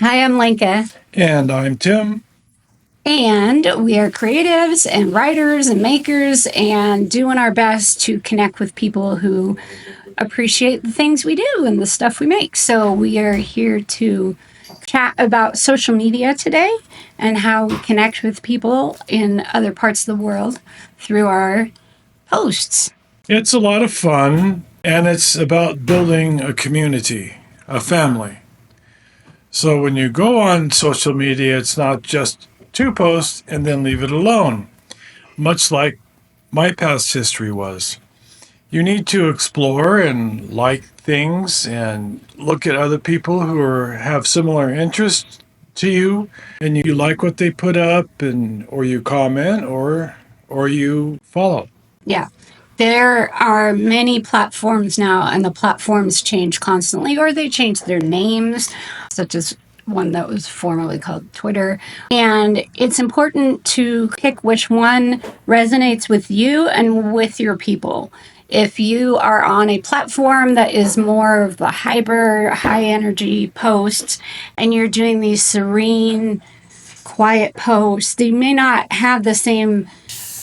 Hi, I'm Lenka, And I'm Tim. and we are creatives and writers and makers and doing our best to connect with people who appreciate the things we do and the stuff we make. So, we are here to chat about social media today and how we connect with people in other parts of the world through our posts. It's a lot of fun, and it's about building a community, a family. So when you go on social media, it's not just two posts and then leave it alone, much like my past history was. You need to explore and like things and look at other people have similar interests to you, and you like what they put up, and or you comment or you follow. Yeah. There are many platforms now, and the platforms change constantly, or they change their names, such as one that was formerly called Twitter. And it's important to pick which one resonates with you and with your people. If you are on a platform that is more of the hyper, high energy posts, and you're doing these serene, quiet posts, they may not have the same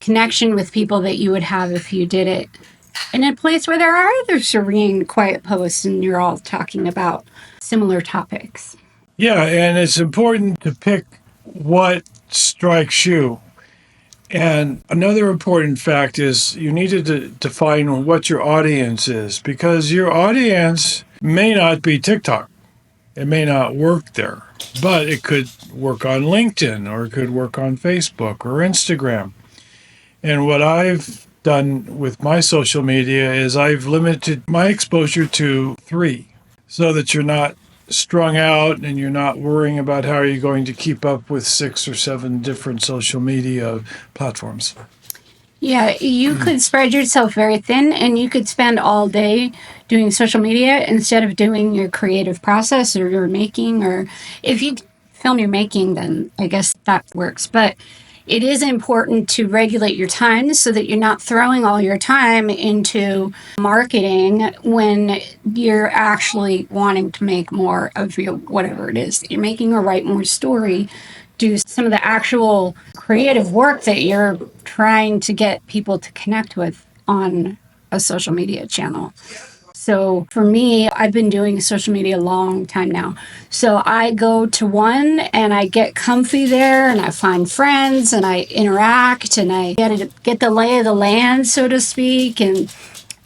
connection with people that you would have if you did it in a place where there are other serene, quiet posts and you're all talking about similar topics. Yeah, and it's important to pick what strikes you. And another important fact is you need to define what your audience is, because your audience may not be TikTok. It may not work there, but it could work on LinkedIn, or it could work on Facebook or Instagram. And what I've done with my social media is I've limited my exposure to three, so that you're not strung out and you're not worrying about how you're going to keep up with 6 or 7 different social media platforms. Yeah, you could spread yourself very thin and you could spend all day doing social media instead of doing your creative process or your making. Or if you film your making, then I guess that works. But it is important to regulate your time so that you're not throwing all your time into marketing when you're actually wanting to make more of your whatever it is that you're making, or write more story, do some of the actual creative work that you're trying to get people to connect with on a social media channel. So for me, I've been doing social media a long time now. So I go to one and I get comfy there and I find friends and I interact and I get the lay of the land, so to speak. And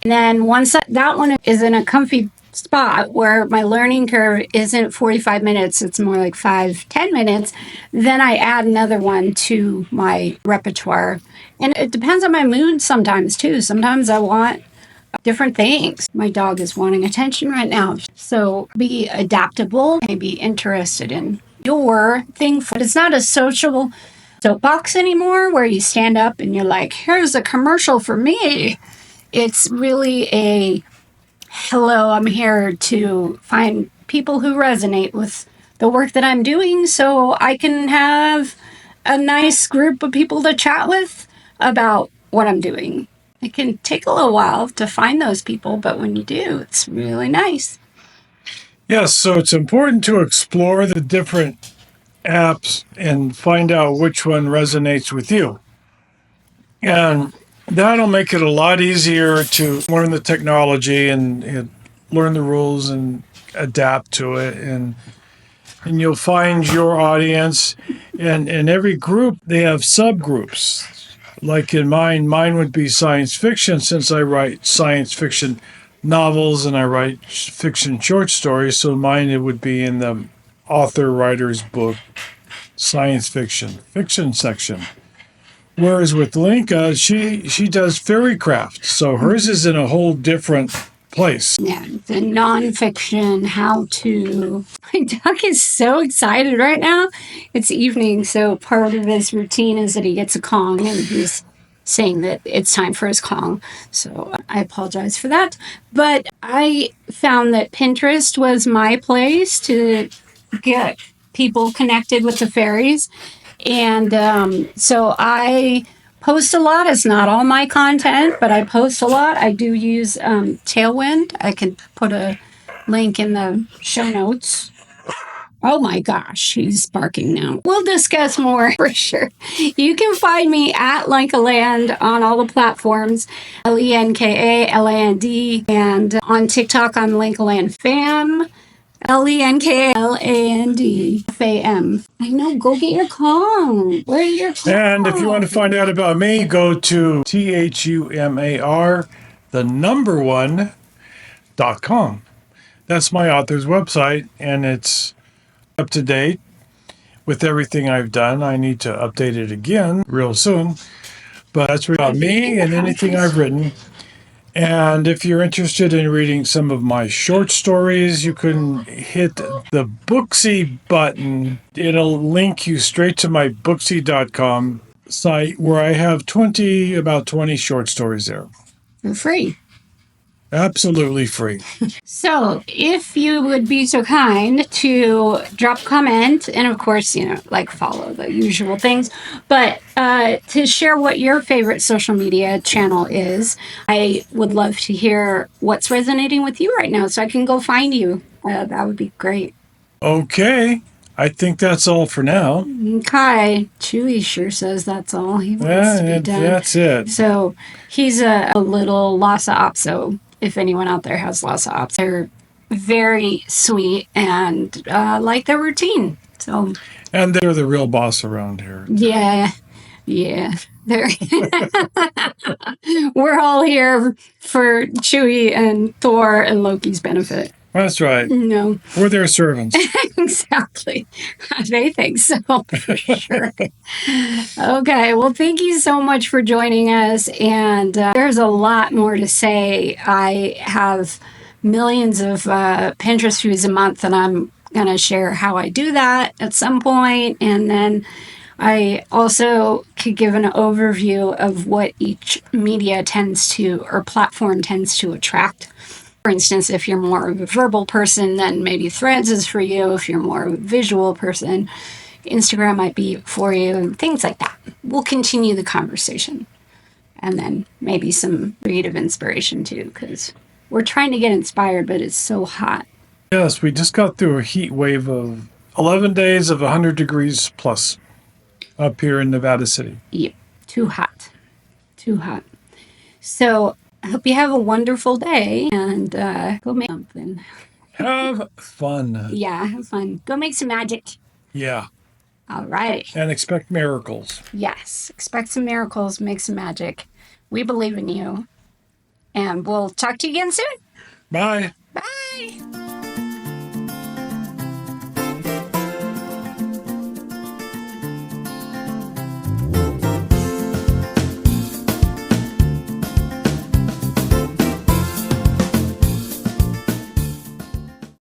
then once that one is in a comfy spot where my learning curve isn't 45 minutes, it's more like 5-10 minutes, then I add another one to my repertoire. And it depends on my mood sometimes too. Sometimes I want different things. My dog is wanting attention right now. So be adaptable and be interested in your thing. But it's not a social soapbox anymore where you stand up and you're like, here's a commercial for me. It's really a hello, I'm here to find people who resonate with the work that I'm doing so I can have a nice group of people to chat with about what I'm doing. It can take a little while to find those people, but when you do, it's really nice. Yes, so it's important to explore the different apps and find out which one resonates with you. And that'll make it a lot easier to learn the technology and learn the rules and adapt to it. And you'll find your audience. And in every group, they have subgroups. Like in mine would be science fiction, since I write science fiction novels and I write fiction short stories. So mine, it would be in the author writer's book science fiction section. Whereas with Lenka, she does fairy craft, so hers is in a whole different place. Yeah, the nonfiction, how to. My dog is so excited right now. It's evening, so part of his routine is that he gets a Kong and he's saying that it's time for his Kong. So I apologize for that. But I found that Pinterest was my place to get people connected with the fairies. And so I post a lot. It's not all my content, but I post a lot. I do use Tailwind. I can put a link in the show notes. Oh my gosh, he's barking now. We'll discuss more for sure. You can find me at Lenka Land on all the platforms, LenkaLand, and on TikTok on Lenka Land Fam, LenkaLand I know, go get your calm. Where's your calm? And if you want to find out about me, go to THUMAR, the number one.com. That's my author's website, and it's up to date with everything I've done. I need to update it again real soon, but that's about me and anything I've written. And if you're interested in reading some of my short stories, you can hit the Booksy button. It'll link you straight to my Booksy.com site where I have about 20 short stories there. For free. Absolutely free. So, if you would be so kind to drop a comment, and of course, like follow the usual things, but to share what your favorite social media channel is, I would love to hear what's resonating with you right now so I can go find you. That would be great. Okay. I think that's all for now. Okay. Chewy sure says that's all he wants to be done. That's it. So, he's a little Lhasa Apso. If anyone out there has Lhasa Apso, they're very sweet and like their routine. So, and they're the real boss around here. Yeah. They're we're all here for Chewie and Thor and Loki's benefit. That's right. No. We're their servants. Exactly. They think so, for sure. Okay. Well, thank you so much for joining us. And there's a lot more to say. I have millions of Pinterest views a month, and I'm going to share how I do that at some point. And then I also could give an overview of what each media tends to, or platform tends to attract. For instance, if you're more of a verbal person, then maybe Threads is for you. If you're more of a visual person, Instagram might be for you, and things like that. We'll continue the conversation. And then maybe some creative inspiration too, because we're trying to get inspired, but it's so hot. Yes, we just got through a heat wave of 11 days of 100 degrees plus up here in Nevada City. Yep, too hot. Too hot. So I hope you have a wonderful day and go make something. Have fun. Yeah, have fun. Go make some magic. Yeah. All right. And expect miracles. Yes. Expect some miracles. Make some magic. We believe in you. And we'll talk to you again soon. Bye. Bye.